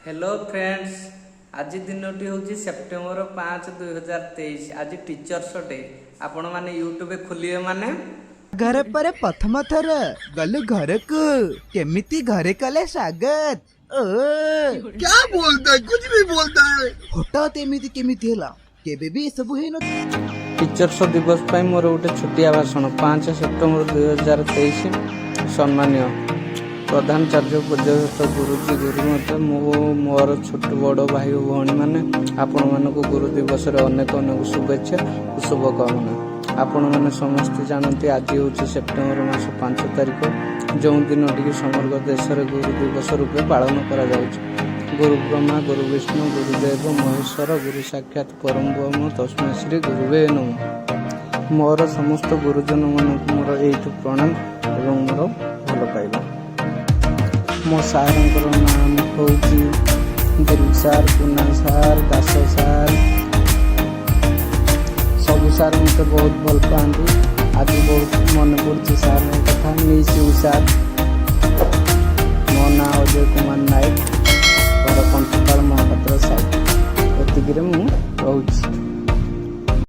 Hello friends, आज दिनटी हूँ September 5, 2023। आज टीचर्स डे। आपण माने यूट्यूब खोलिए माने घर पर प्रथम थर गलु घर को केमिति घरे कले स्वागत। क्या बोलता है, कुछ भी बोलता है। हठात एमिति केमिति होला केबे भी सब हे न। टीचर्स दिवस पाई मोर गोटे छुटिया भाषण 5 सेप्टेम्बर 2023। सम्मान्य प्रधानाचार्य पूज्यस्त गुरुजी गुरुमत मोर छोट बड़ भाई और भौणी मैंने आपण मानक गुरु दिवस अनेक अनेक शुभेच्छा और शुभकामना। आपण मैंने समस्ते जानते आज हूँ सेप्टेम्बर मास 5 तारिख, जो दिन टी समग्र देश में गुरु दिवस रूपे पालन कर गुरु ब्रह्मा गुरु विष्णु गुरुदेव महेश्वर गुरु साक्षात परम ब्रह्म तस्मै श्री गुरुवे नमः। मोर समस्त गुरुजन मानक मोर एठू प्रणाम एवं मोर भल पाइबा। मो सार नाम हूँ दिल सार, पुना सार, दास सार, सबू सार मत बहुत भल पाती। आज बहुत मन पड़े सार कथा मिस यू सार।